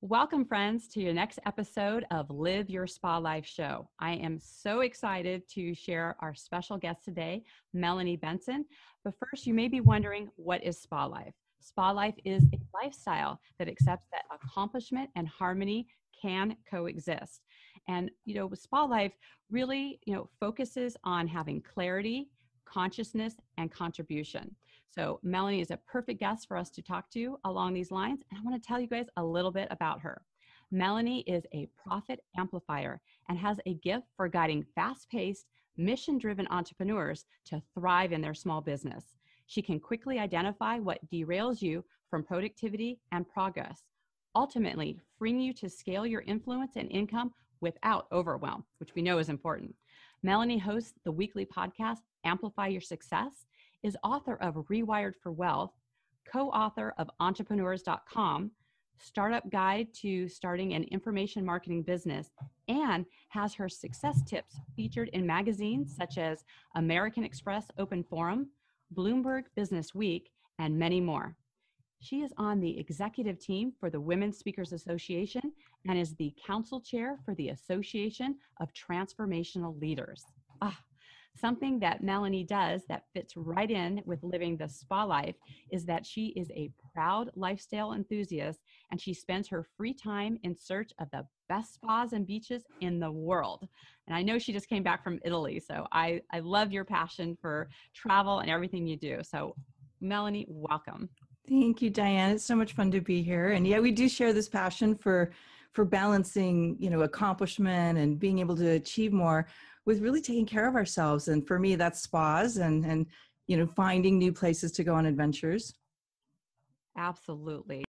Welcome, friends, to your next episode of Live Your Spa Life Show. I am so excited to share our special guest today, Melanie Benson. But first, you may be wondering, what is Spa Life? Spa Life is a lifestyle that accepts that accomplishment and harmony can coexist. And, Spa Life really, focuses on having clarity, consciousness, and contribution. So Melanie is a perfect guest for us to talk to along these lines. And I want to tell you guys a little bit about her. Melanie is a profit amplifier and has a gift for guiding fast-paced, mission-driven entrepreneurs to thrive in their small business. She can quickly identify what derails you from productivity and progress, ultimately freeing you to scale your influence and income without overwhelm, which we know is important. Melanie hosts the weekly podcast, Amplify Your Success, is author of Rewired for Wealth, co-author of Entrepreneurs.com, Startup Guide to Starting an Information Marketing Business, and has her success tips featured in magazines such as American Express Open Forum, Bloomberg Business Week, and many more. She is on the executive team for the Women Speakers Association and is the council chair for the Association of Transformational Leaders. Something that Melanie does that fits right in with living the spa life is that she is a proud lifestyle enthusiast, and she spends her free time in search of the best spas and beaches in the world. And I know she just came back from Italy, so I love your passion for travel and everything you do. So Melanie, welcome. Thank you, Diane. It's so much fun to be here. And yeah, we do share this passion for balancing, accomplishment and being able to achieve more with really taking care of ourselves. And for me, that's spas and finding new places to go on adventures. Absolutely.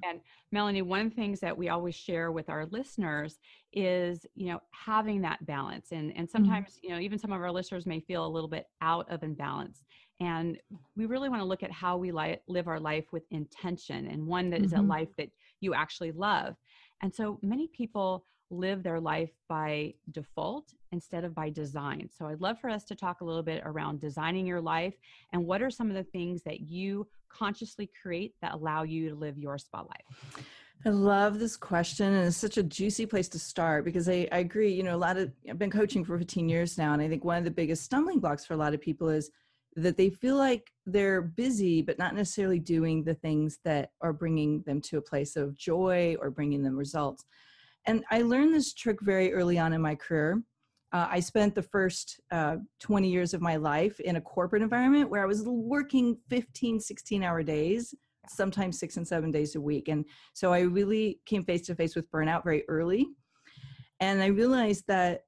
And Melanie, one of the things that we always share with our listeners is, having that balance. And sometimes, even some of our listeners may feel a little bit out of imbalance. And we really want to look at how we live our life with intention, and one that is a life that you actually love. And so many people live their life by default instead of by design. So I'd love for us to talk a little bit around designing your life, and what are some of the things that you consciously create that allow you to live your spa life? I love this question, and it's such a juicy place to start because I agree, I've been coaching for 15 years now, and I think one of the biggest stumbling blocks for a lot of people is that they feel like they're busy, but not necessarily doing the things that are bringing them to a place of joy or bringing them results. And I learned this trick very early on in my career. I spent the first 20 years of my life in a corporate environment where I was working 15, 16-hour days, sometimes 6 and 7 days a week. And so I really came face to face with burnout very early. And I realized that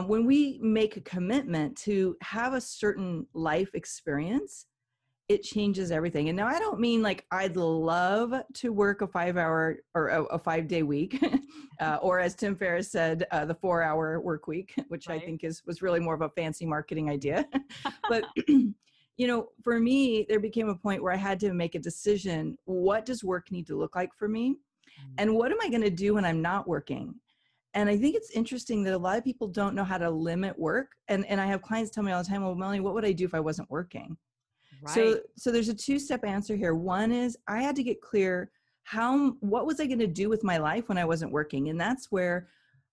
when we make a commitment to have a certain life experience, it changes everything. And now I don't mean like I'd love to work a 5-hour or a 5-day week, or as Tim Ferriss said, the 4-hour work week, which I think was really more of a fancy marketing idea. But for me, there became a point where I had to make a decision. What does work need to look like for me? And what am I going to do when I'm not working? And I think it's interesting that a lot of people don't know how to limit work. And I have clients tell me all the time, well, Melanie, what would I do if I wasn't working? Right. So there's a 2-step answer here. One is I had to get clear what was I going to do with my life when I wasn't working? And that's where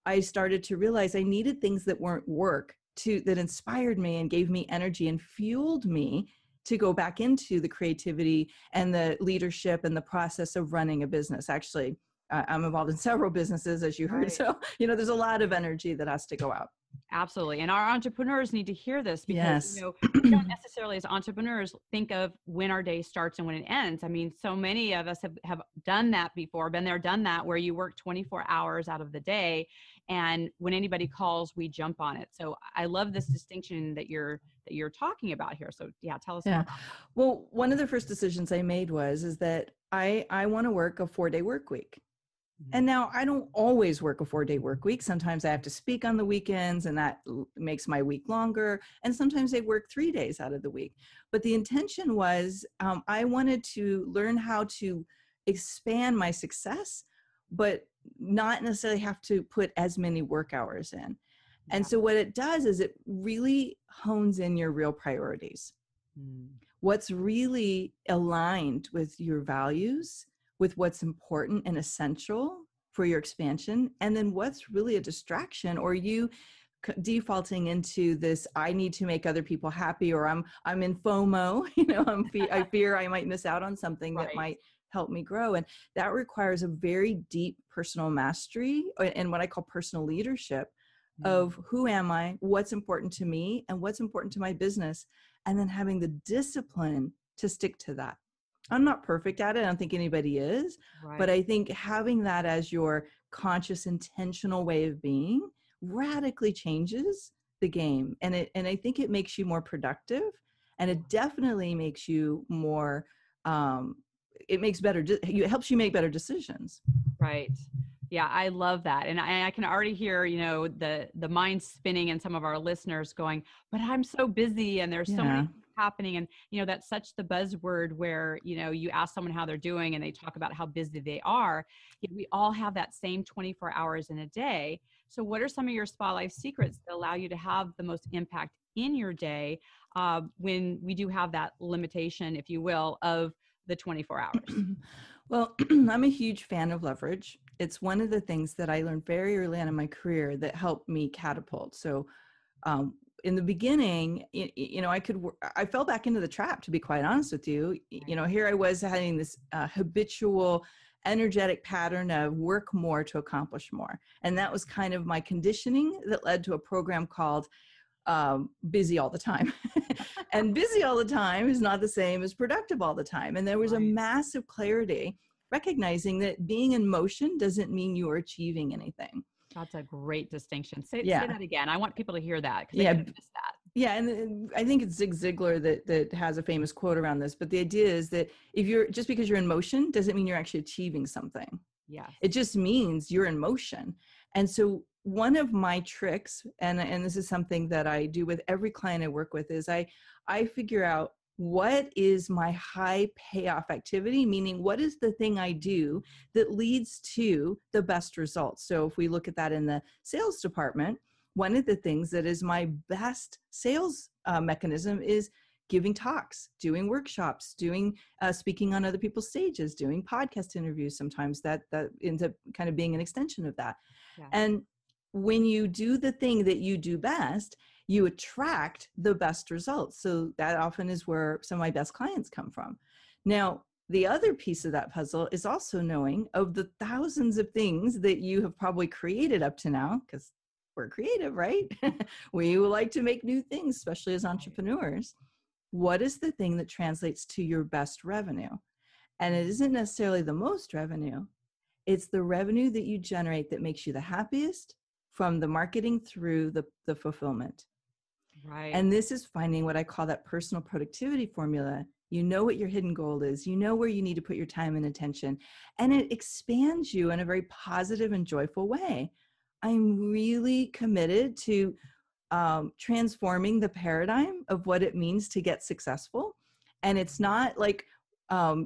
I started to realize I needed things that weren't work that inspired me and gave me energy and fueled me to go back into the creativity and the leadership and the process of running a business. Actually, I'm involved in several businesses, as you heard. Right. So, there's a lot of energy that has to go out. Absolutely. And our entrepreneurs need to hear this because, we don't necessarily as entrepreneurs think of when our day starts and when it ends. I mean, so many of us have done that before, been there, done that, where you work 24 hours out of the day. And when anybody calls, we jump on it. So I love this distinction that you're talking about here. So yeah, tell us more. Well, one of the first decisions I made is that I want to work a 4-day work week. And now I don't always work a 4-day work week. Sometimes I have to speak on the weekends, and that makes my week longer. And sometimes I work 3 days out of the week. But the intention was I wanted to learn how to expand my success, but not necessarily have to put as many work hours in. And so what it does is it really hones in your real priorities. What's really aligned with your values, with what's important and essential for your expansion, and then what's really a distraction, or you defaulting into this, I need to make other people happy, or I'm in FOMO, I fear I might miss out on something that might help me grow. And that requires a very deep personal mastery and what I call personal leadership of who am I, what's important to me, and what's important to my business, and then having the discipline to stick to that. I'm not perfect at it. I don't think anybody is, but I think having that as your conscious, intentional way of being radically changes the game. And I think it makes you more productive, and it definitely makes you more, it helps you make better decisions. Right. Yeah, I love that. And I can already hear, the mind spinning in some of our listeners going, but I'm so busy and there's so many things happening. And, that's such the buzzword where, you ask someone how they're doing and they talk about how busy they are. We all have that same 24 hours in a day. So what are some of your SpaLife secrets that allow you to have the most impact in your day when we do have that limitation, if you will, of the 24 hours? Well, I'm a huge fan of leverage. It's one of the things that I learned very early on in my career that helped me catapult. So in the beginning, I fell back into the trap, to be quite honest with you. Here I was having this habitual, energetic pattern of work more to accomplish more. And that was kind of my conditioning that led to a program called busy all the time. And busy all the time is not the same as productive all the time. And there was a massive clarity, recognizing that being in motion doesn't mean you are achieving anything. That's a great distinction. Say that again. I want people to hear that, because they missed that. Yeah, and I think it's Zig Ziglar that has a famous quote around this. But the idea is that just because you're in motion doesn't mean you're actually achieving something. Yeah, it just means you're in motion. And so one of my tricks, and this is something that I do with every client I work with, is I figure out what is my high payoff activity, meaning what is the thing I do that leads to the best results. So if we look at that in the sales department, one of the things that is my best sales mechanism is giving talks, doing workshops, speaking on other people's stages, doing podcast interviews. Sometimes that ends up kind of being an extension of that. Yeah. And when you do the thing that you do best, you attract the best results. So that often is where some of my best clients come from. Now, the other piece of that puzzle is also knowing of the thousands of things that you have probably created up to now, because we're creative, right? We like to make new things, especially as entrepreneurs. What is the thing that translates to your best revenue? And it isn't necessarily the most revenue. It's the revenue that you generate that makes you the happiest, from the marketing through the fulfillment. Right. And this is finding what I call that personal productivity formula. You know what your hidden goal is. You know where you need to put your time and attention. And it expands you in a very positive and joyful way. I'm really committed to transforming the paradigm of what it means to get successful. And it's not like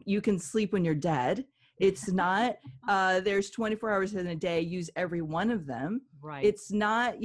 you can sleep when you're dead. It's not there's 24 hours in a day, use every one of them. Right. It's not,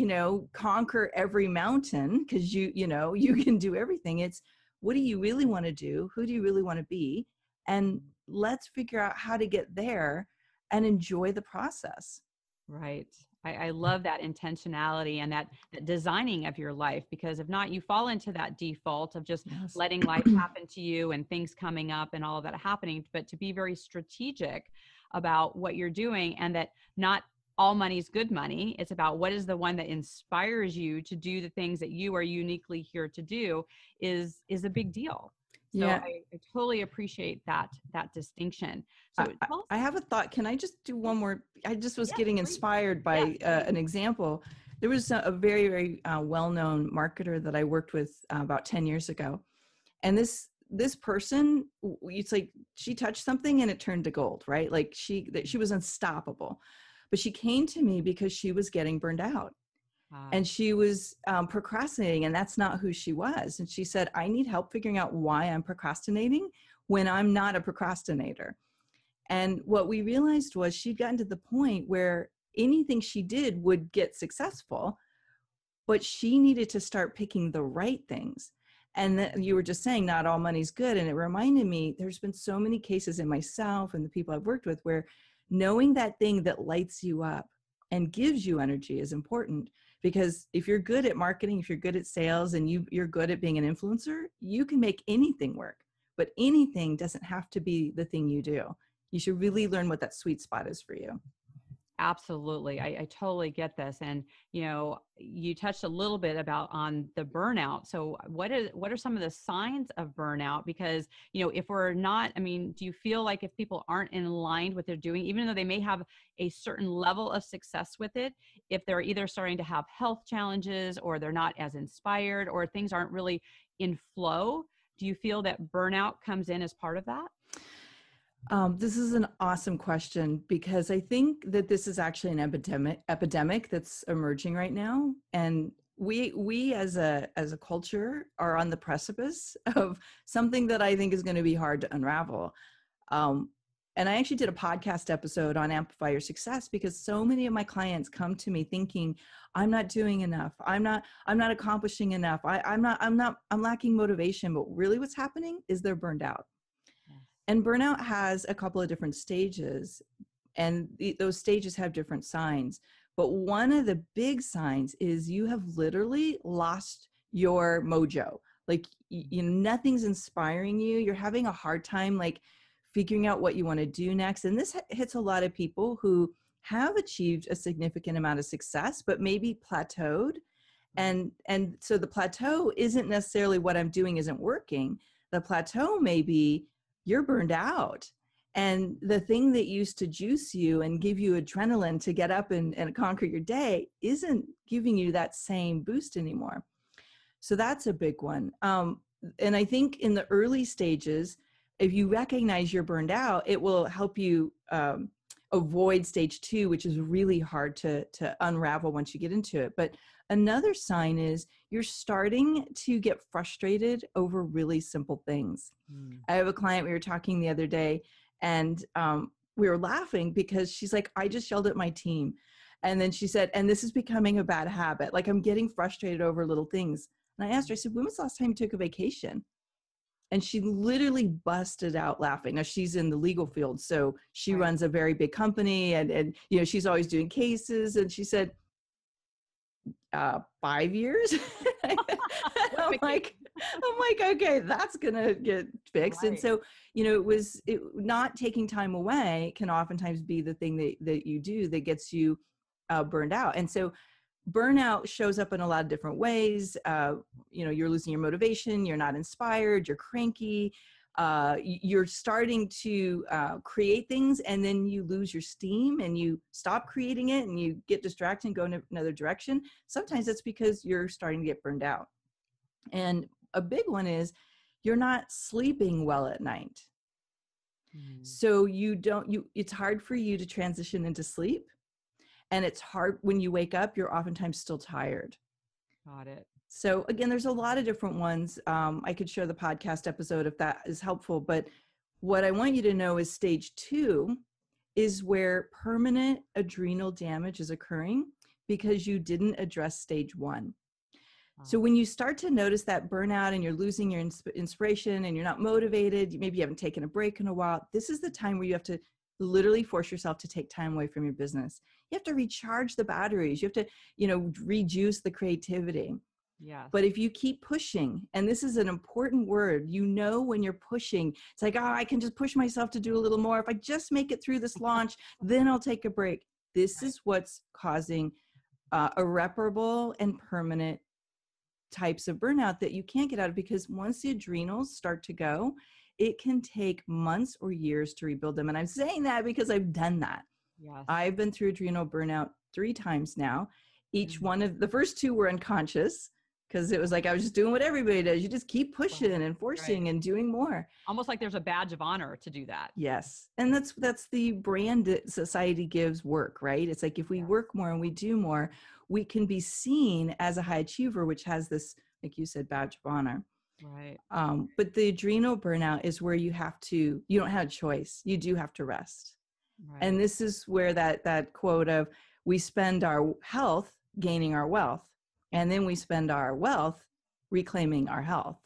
conquer every mountain, because you can do everything. It's, what do you really want to do? Who do you really want to be? And let's figure out how to get there and enjoy the process. Right. I love that intentionality and that designing of your life, because if not, you fall into that default of just letting life happen to you and things coming up and all of that happening, but to be very strategic about what you're doing, and that not all money is good money. It's about what is the one that inspires you to do the things that you are uniquely here to do is a big deal. So yeah. I totally appreciate that distinction. So I have a thought. Can I just do one more? I just was getting inspired by an example. There was a very, very well-known marketer that I worked with about 10 years ago. And this person, it's like she touched something and it turned to gold, right? Like she was unstoppable. But she came to me because she was getting burned out. And she was procrastinating, and that's not who she was. And she said, I need help figuring out why I'm procrastinating when I'm not a procrastinator. And what we realized was she'd gotten to the point where anything she did would get successful, but she needed to start picking the right things. And you were just saying not all money's good. And it reminded me, there's been so many cases in myself and the people I've worked with where knowing that thing that lights you up and gives you energy is important, because if you're good at marketing, if you're good at sales, and you're good at being an influencer, you can make anything work, but anything doesn't have to be the thing you do. You should really learn what that sweet spot is for you. Absolutely. I totally get this. And, you touched a little bit about on the burnout. So what are some of the signs of burnout? Because, if we're not, do you feel like if people aren't in line with what they're doing, even though they may have a certain level of success with it, if they're either starting to have health challenges, or they're not as inspired, or things aren't really in flow, do you feel that burnout comes in as part of that? This is an awesome question, because I think that this is actually an epidemic that's emerging right now. And we as a culture are on the precipice of something that I think is going to be hard to unravel. And I actually did a podcast episode on Amplify Your Success, because so many of my clients come to me thinking, I'm not doing enough. I'm not accomplishing enough. I'm lacking motivation. But really what's happening is they're burned out. And burnout has a couple of different stages, and those stages have different signs. But one of the big signs is you have literally lost your mojo. Like, nothing's inspiring you. You're having a hard time, like, figuring out what you want to do next. And this hits a lot of people who have achieved a significant amount of success, but maybe plateaued. And so the plateau isn't necessarily what I'm doing isn't working. The plateau may be you're burned out, and the thing that used to juice you and give you adrenaline to get up and conquer your day isn't giving you that same boost anymore. So that's a big one. And I think in the early stages, if you recognize you're burned out, it will help you avoid stage 2, which is really hard to unravel once you get into it. But another sign is you're starting to get frustrated over really simple things. I have a client, we were talking the other day, and we were laughing because she's like, I just yelled at my team. And then she said, and this is becoming a bad habit. Like, I'm getting frustrated over little things. And I asked her, I said, when was the last time you took a vacation? And she literally busted out laughing. Now, she's in the legal field, so she runs a very big company, and she's always doing cases. And she said, 5 years. I'm like, okay, that's gonna get fixed. Right. And so, not taking time away can oftentimes be the thing that you do that gets you burned out. And so burnout shows up in a lot of different ways. You're losing your motivation, you're not inspired, you're cranky, you're starting to create things, and then you lose your steam and you stop creating it and you get distracted and go in another direction. Sometimes it's because you're starting to get burned out. And a big one is you're not sleeping well at night. So it's hard for you to transition into sleep. And it's hard when you wake up, you're oftentimes still tired. Got it. So again, there's a lot of different ones. I could share the podcast episode if that is helpful. But what I want you to know is stage 2 is where permanent adrenal damage is occurring because you didn't address stage 1. So when you start to notice that burnout and you're losing your inspiration and you're not motivated, maybe you haven't taken a break in a while, this is the time where you have to literally force yourself to take time away from your business. You have to recharge the batteries. You have to, rejuice the creativity. Yeah. But if you keep pushing, and this is an important word, when you're pushing, it's like, I can just push myself to do a little more. If I just make it through this launch, then I'll take a break. This is what's causing irreparable and permanent types of burnout that you can't get out of, because once the adrenals start to go, it can take months or years to rebuild them. And I'm saying that because I've done that. Yes. I've been through adrenal burnout 3 times now. Each one of the first 2 were unconscious, because it was like I was just doing what everybody does. You just keep pushing and forcing and doing more. Almost like there's a badge of honor to do that. Yes. And that's the brand that society gives work, right? It's like if we work more and we do more, we can be seen as a high achiever, which has this, like you said, badge of honor. Right. But the adrenal burnout is where you don't have a choice. You do have to rest. Right. And this is where that quote of, we spend our health gaining our wealth, and then we spend our wealth reclaiming our health.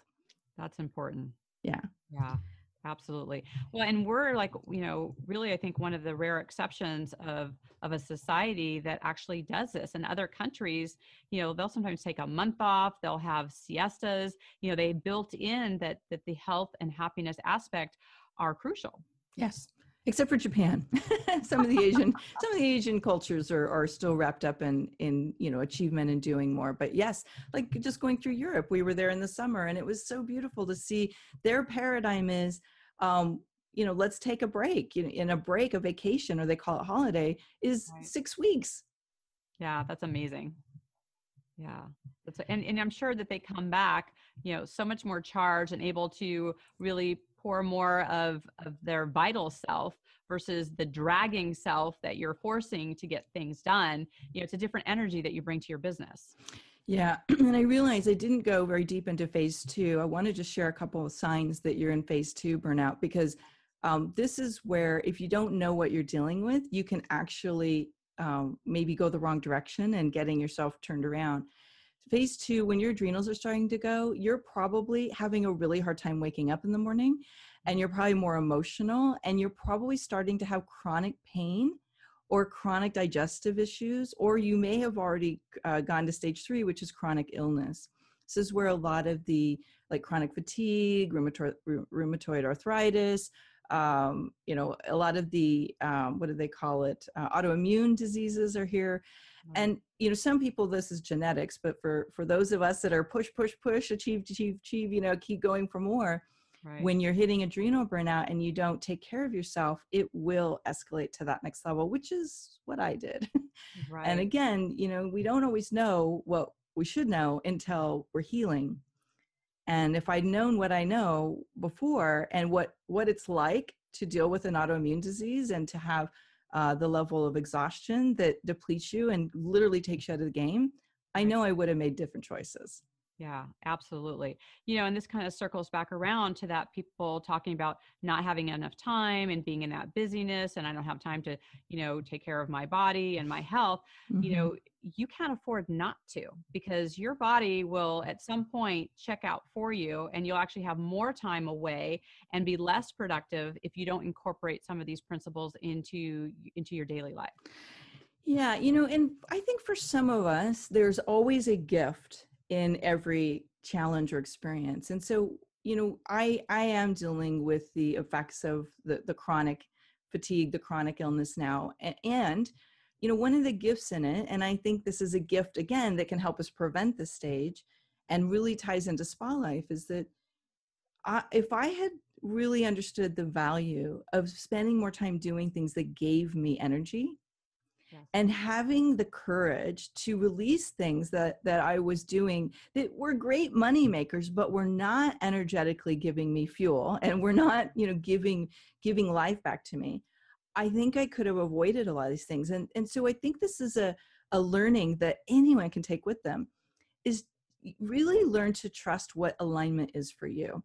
That's important. Yeah. Yeah. Absolutely. Well, and we're like, really, I think one of the rare exceptions of a society that actually does this. In other countries, they'll sometimes take a month off, they'll have siestas, they built in that the health and happiness aspect are crucial. Yes. Except for Japan. Some of the Asian cultures are still wrapped up in achievement and doing more. But yes, like just going through Europe, we were there in the summer, and it was so beautiful to see their paradigm is, let's take a break. In a vacation, or they call it holiday, is Right. 6 weeks. Yeah, that's amazing. Yeah. And I'm sure that they come back, so much more charged and able to really pour more of their vital self versus the dragging self that you're forcing to get things done. It's a different energy that you bring to your business. Yeah. And I realized I didn't go very deep into phase 2. I want to just share a couple of signs that you're in phase 2 burnout, because this is where, if you don't know what you're dealing with, you can actually maybe go the wrong direction and getting yourself turned around. Phase 2, when your adrenals are starting to go, you're probably having a really hard time waking up in the morning, and you're probably more emotional, and you're probably starting to have chronic pain or chronic digestive issues, or you may have already gone to stage 3, which is chronic illness. This is where a lot of the chronic fatigue, rheumatoid arthritis, a lot of the, what do they call it? Autoimmune diseases are here. And, some people, this is genetics, but for those of us that are push, achieve, keep going for more, right. When you're hitting adrenal burnout and you don't take care of yourself, it will escalate to that next level, which is what I did. Right. And again, we don't always know what we should know until we're healing. And if I'd known what I know before, and what it's like to deal with an autoimmune disease and to have the level of exhaustion that depletes you and literally takes you out of the game, I know I would have made different choices. Yeah, absolutely. And this kind of circles back around to that, people talking about not having enough time and being in that busyness, and I don't have time to, take care of my body and my health. Mm-hmm. You can't afford not to, because your body will at some point check out for you, and you'll actually have more time away and be less productive if you don't incorporate some of these principles into your daily life. Yeah, and I think for some of us, there's always a gift in every challenge or experience. And so, I am dealing with the effects of the chronic fatigue, the chronic illness now. And, one of the gifts in it, and I think this is a gift, again, that can help us prevent this stage and really ties into SpaLife, is that if I had really understood the value of spending more time doing things that gave me energy, yes, and having the courage to release things that I was doing that were great money makers, but were not energetically giving me fuel, and were not, giving life back to me, I think I could have avoided a lot of these things. And so I think this is a learning that anyone can take with them, is really learn to trust what alignment is for you,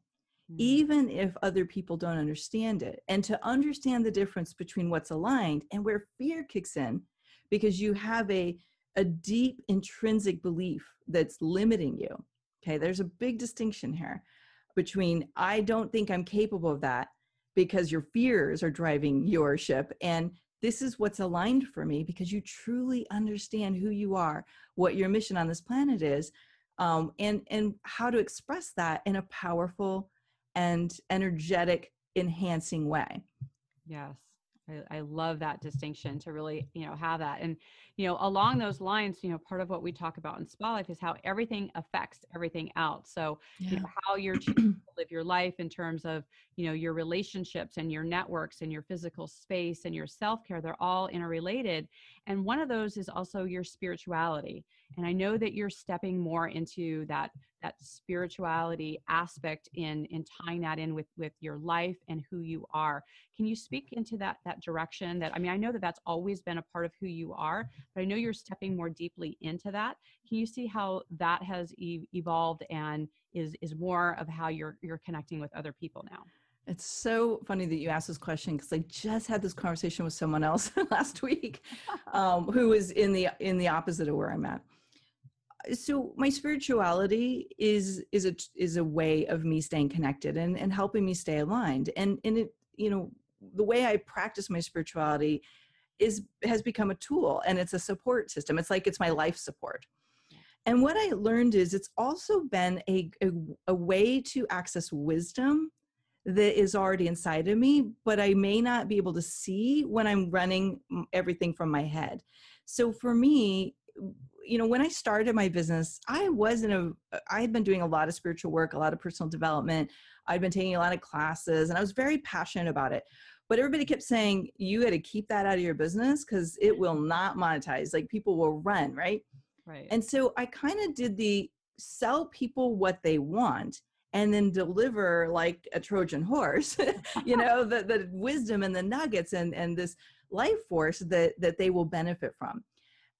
even if other people don't understand it, and to understand the difference between what's aligned and where fear kicks in, because you have a deep intrinsic belief that's limiting you. Okay, there's a big distinction here between, I don't think I'm capable of that, because your fears are driving your ship, and this is what's aligned for me because you truly understand who you are, what your mission on this planet is, and how to express that in a powerful and energetic, enhancing way. Yes. I love that distinction, to really, have that. And, along those lines, part of what we talk about in SpaLife is how everything affects everything else. So, yeah, how you're choosing to live your life in terms of, your relationships and your networks and your physical space and your self-care, they're all interrelated. And one of those is also your spirituality. And I know that you're stepping more into that spirituality aspect in tying that in with your life and who you are. Can you speak into that direction? I know that that's always been a part of who you are, but I know you're stepping more deeply into that. Can you see how that has evolved and is more of how you're connecting with other people now? It's so funny that you asked this question, because I just had this conversation with someone else last week, who is in the opposite of where I'm at. So my spirituality is a way of me staying connected and helping me stay aligned. And it, the way I practice my spirituality has become a tool, and it's a support system. It's like it's my life support. And what I learned is it's also been a way to access wisdom that is already inside of me, but I may not be able to see when I'm running everything from my head. So for me, when I started my business, I had been doing a lot of spiritual work, a lot of personal development. I'd been taking a lot of classes, and I was very passionate about it. But everybody kept saying, you got to keep that out of your business because it will not monetize. Like, people will run, right? Right. And so I kind of did the sell people what they want and then deliver like a Trojan horse, the wisdom and the nuggets and this life force that they will benefit from.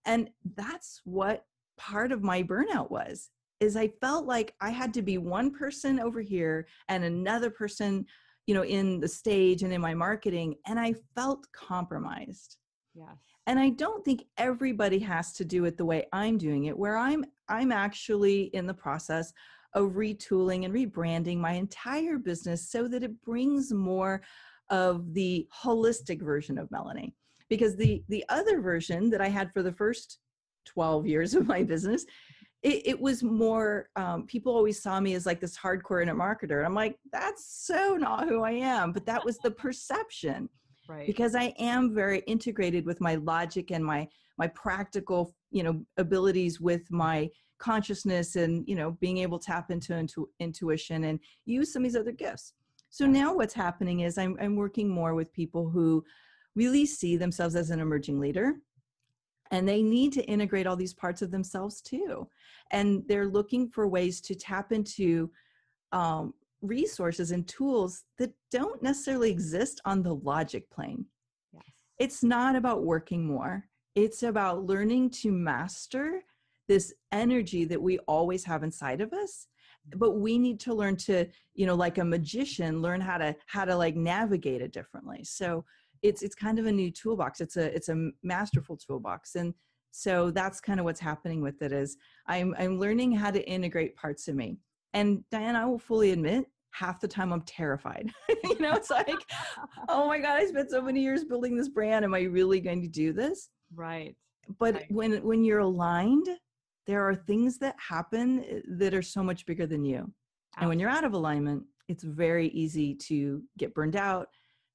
And that's what part of my burnout was, is I felt like I had to be one person over here and another person, in the stage and in my marketing. And I felt compromised. Yes. And I don't think everybody has to do it the way I'm doing it, where I'm actually in the process of retooling and rebranding my entire business so that it brings more of the holistic version of Melanie. Because the other version that I had for the first 12 years of my business, it was more, people always saw me as like this hardcore internet marketer. And I'm like, that's so not who I am. But that was the perception. Right. Because I am very integrated with my logic and my practical, abilities with my consciousness and, being able to tap into intuition and use some of these other gifts. So now what's happening is I'm working more with people who really see themselves as an emerging leader, and they need to integrate all these parts of themselves too. And they're looking for ways to tap into resources and tools that don't necessarily exist on the logic plane. Yes. It's not about working more. It's about learning to master this energy that we always have inside of us, but we need to learn to, like a magician, learn how to like navigate it differently. So it's kind of a new toolbox. It's a masterful toolbox. And so that's kind of what's happening with it, is I'm learning how to integrate parts of me. And Diane, I will fully admit, half the time I'm terrified. It's like, oh my God, I spent so many years building this brand. Am I really going to do this? Right. But right. when you're aligned, there are things that happen that are so much bigger than you. Absolutely. And when you're out of alignment, it's very easy to get burned out,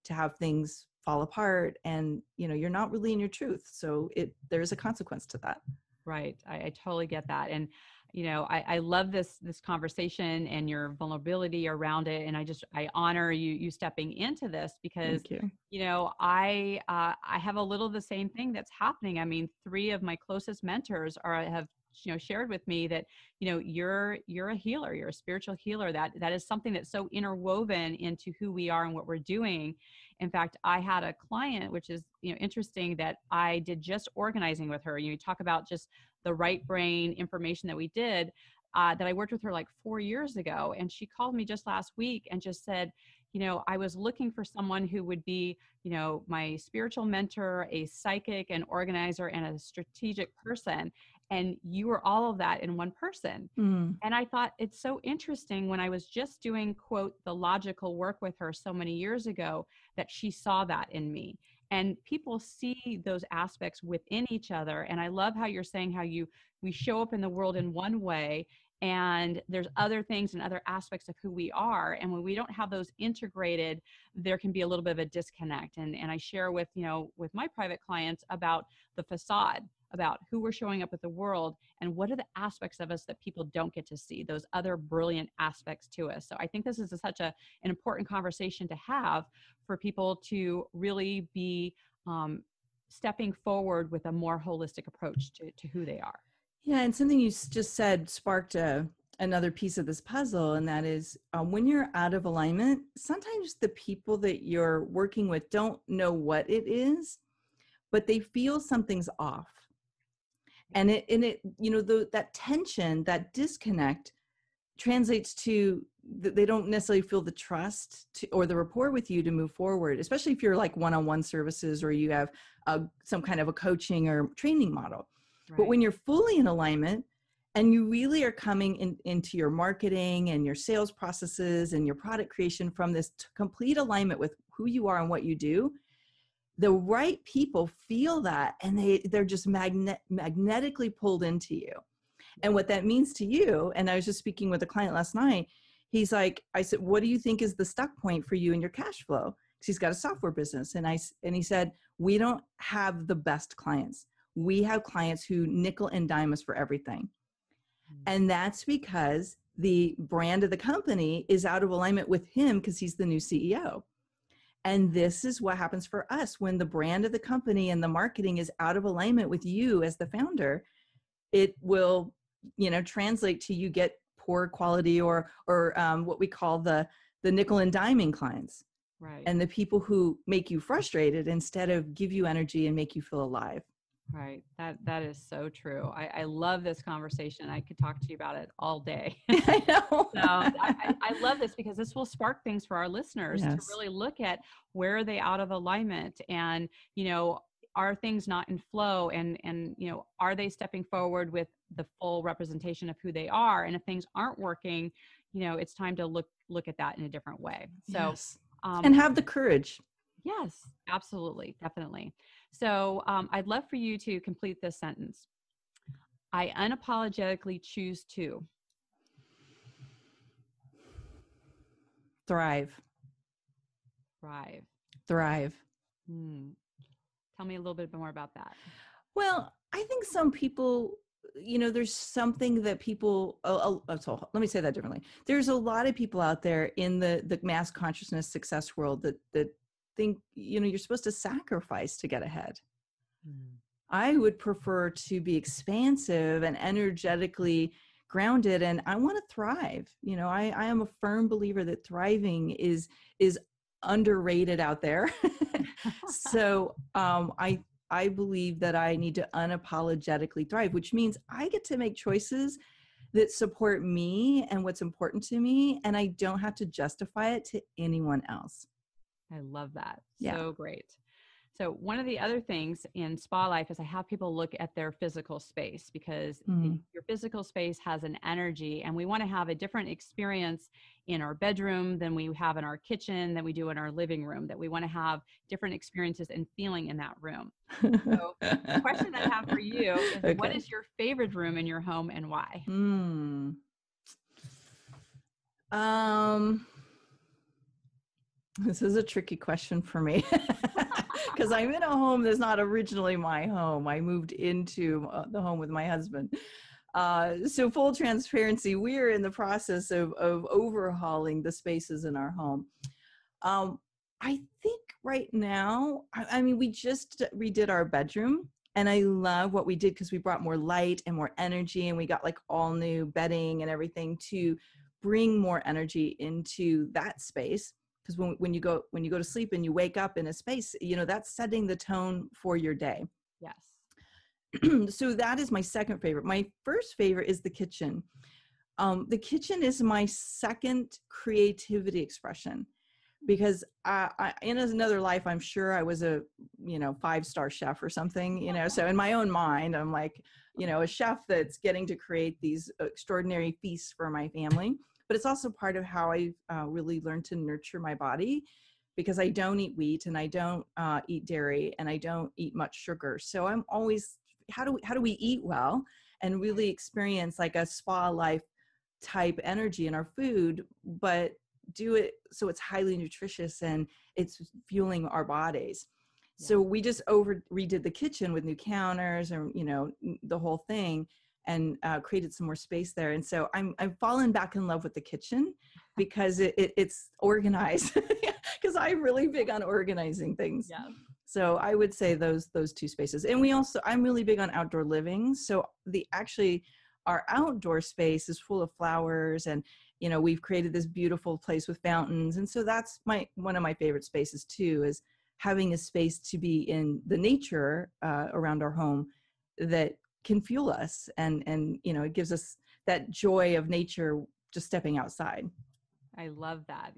to have things fall apart, and you're not really in your truth. So there's a consequence to that. Right. I totally get that. And I love this conversation and your vulnerability around it. And I honor you stepping into this, because, I have a little of the same thing that's happening. I mean, 3 of my closest mentors have shared with me that, you're a healer, you're a spiritual healer. That is something that's so interwoven into who we are and what we're doing. In fact, I had a client, which is, interesting, that I did just organizing with her. You talk about just the right brain information that we did, that I worked with her like 4 years ago. And she called me just last week and just said, I was looking for someone who would be, my spiritual mentor, a psychic, an organizer, and a strategic person. And you were all of that in one person. Mm. And I thought it's so interesting, when I was just doing, quote, the logical work with her so many years ago, that she saw that in me. And people see those aspects within each other. And I love how you're saying how we show up in the world in one way, and there's other things and other aspects of who we are. And when we don't have those integrated, there can be a little bit of a disconnect. And I share with my private clients about the facade, about who we're showing up with the world, and what are the aspects of us that people don't get to see, those other brilliant aspects to us. So I think this is such an important conversation to have for people to really be stepping forward with a more holistic approach to who they are. Yeah, and something you just said sparked another piece of this puzzle, and that is when you're out of alignment, sometimes the people that you're working with don't know what it is, but they feel something's off. And that tension, that disconnect translates to they don't necessarily feel the trust or the rapport with you to move forward, especially if you're like one-on-one services or you have some kind of a coaching or training model. Right. But when you're fully in alignment And you really are coming into your marketing and your sales processes and your product creation from this complete alignment with who you are and what you do. The right people feel that, and they're just magnetically pulled into you. And what that means to you, and I was just speaking with a client last night, he's like, I said, what do you think is the stuck point for you in your cash flow? Because he's got a software business. And he said, we don't have the best clients. We have clients who nickel and dime us for everything. And that's because the brand of the company is out of alignment with him because he's the new CEO. And this is what happens for us when the brand of the company and the marketing is out of alignment with you as the founder. It will, translate to you get poor quality or what we call the nickel and diming clients. Right. And the people who make you frustrated instead of give you energy and make you feel alive. Right. That is so true. I love this conversation. I could talk to you about it all day. I know. So I love this because this will spark things for our listeners to really look at where are they out of alignment, and, are things not in flow, and are they stepping forward with the full representation of who they are? And if things aren't working, it's time to look at that in a different way. So, yes. And have the courage. Yes, absolutely. Definitely. So I'd love for you to complete this sentence. I unapologetically choose to thrive. Thrive. Thrive. Tell me a little bit more about that. Well, I think some people, there's something that people, so let me say that differently. There's a lot of people out there in the mass consciousness success world that think, you're supposed to sacrifice to get ahead. I would prefer to be expansive and energetically grounded, and I want to thrive. I am a firm believer that thriving is underrated out there. So I believe that I need to unapologetically thrive, which means I get to make choices that support me and what's important to me, and I don't have to justify it to anyone else. I love that. Yeah. So great. So one of the other things in SpaLife is I have people look at their physical space, because your physical space has an energy, and we want to have a different experience in our bedroom than we have in our kitchen, than we do in our living room, that we want to have different experiences and feeling in that room. So the question I have for you is, okay, what is your favorite room in your home and why? This is a tricky question for me because I'm in a home that's not originally my home. I moved into the home with my husband. So full transparency, we're in the process of overhauling the spaces in our home. I think right now, we just redid our bedroom, and I love what we did because we brought more light and more energy, and we got like all new bedding and everything to bring more energy into that space. Because when you go to sleep and you wake up in a space, that's setting the tone for your day. Yes. So that is my second favorite. My first favorite is the kitchen. The kitchen is my second creativity expression, because in another life, I'm sure I was a 5-star chef or something. So in my own mind, I'm like a chef that's getting to create these extraordinary feasts for my family. But it's also part of how I really learned to nurture my body, because I don't eat wheat, and I don't eat dairy, and I don't eat much sugar. So I'm always, how do we eat well and really experience like a spa life type energy in our food, but do it so it's highly nutritious and it's fueling our bodies. Yeah. So we just redid the kitchen with new counters and the whole thing, and created some more space there. And so I've fallen back in love with the kitchen because it's organized, because I'm really big on organizing things. Yeah. So I would say those two spaces. And I'm really big on outdoor living. So our outdoor space is full of flowers, and we've created this beautiful place with fountains. And so that's one of my favorite spaces too, is having a space to be in the nature around our home that can fuel us, and it gives us that joy of nature just stepping outside. I love that.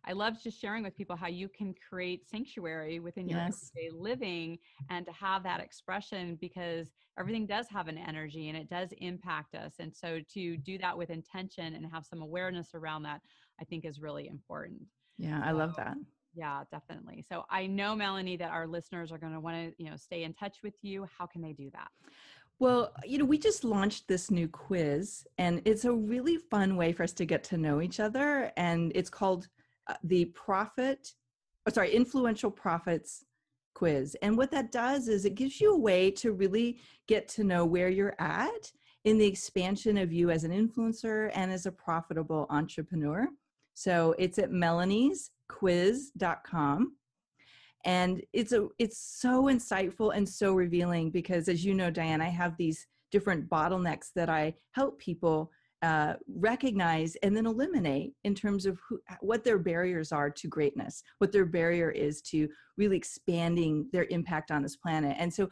I love just sharing with people how you can create sanctuary within your Yes. everyday living and to have that expression, because everything does have an energy and it does impact us. And so to do that with intention and have some awareness around that, I think is really important. Yeah, I So, love that. yeah, definitely. So I know, Melanie, that our listeners are going to want to, stay in touch with you. How can they do that? Well, we just launched this new quiz, and it's a really fun way for us to get to know each other. And it's called the Influential Profits Quiz. And what that does is it gives you a way to really get to know where you're at in the expansion of you as an influencer and as a profitable entrepreneur. So it's at melaniesquiz.com. And it's so insightful and so revealing because, as you know, Diane, I have these different bottlenecks that I help people recognize and then eliminate in terms of what their barriers are to greatness, what their barrier is to really expanding their impact on this planet. And so,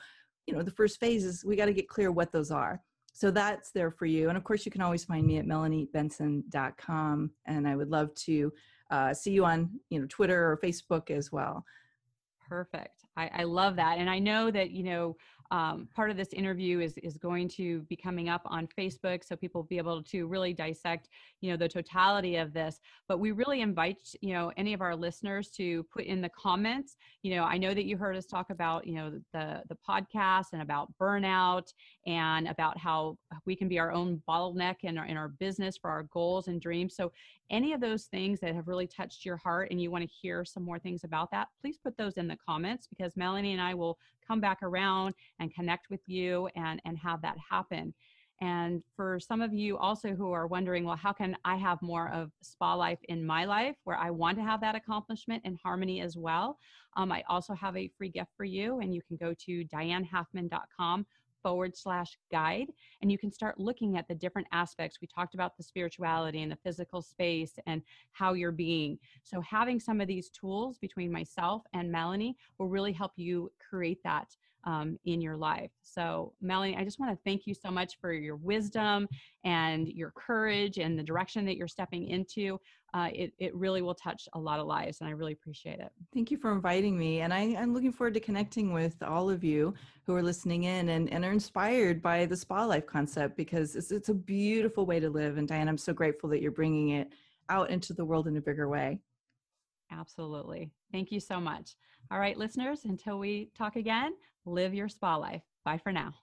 the first phase is we got to get clear what those are. So that's there for you. And of course, you can always find me at melaniebenson.com. And I would love to see you on, Twitter or Facebook as well. Perfect. I love that. And I know that, part of this interview is going to be coming up on Facebook, so people will be able to really dissect, the totality of this. But we really invite, any of our listeners to put in the comments. I know that you heard us talk about, the podcast and about burnout and about how we can be our own bottleneck in our business for our goals and dreams. So any of those things that have really touched your heart and you want to hear some more things about that, please put those in the comments, because Melanie and I will come back around and connect with you and have that happen. And for some of you also who are wondering, well, how can I have more of SpaLife in my life where I want to have that accomplishment and harmony as well? I also have a free gift for you, and you can go to dianehalfman.com/guide, and you can start looking at the different aspects. We talked about the spirituality and the physical space and how you're being. So having some of these tools between myself and Melanie will really help you create that in your life. So Melanie, I just want to thank you so much for your wisdom and your courage and the direction that you're stepping into. It really will touch a lot of lives, and I really appreciate it. Thank you for inviting me. And I'm looking forward to connecting with all of you who are listening in and are inspired by the SpaLife concept, because it's a beautiful way to live. And Diane, I'm so grateful that you're bringing it out into the world in a bigger way. Absolutely. Thank you so much. All right, listeners, until we talk again, live your SpaLife. Bye for now.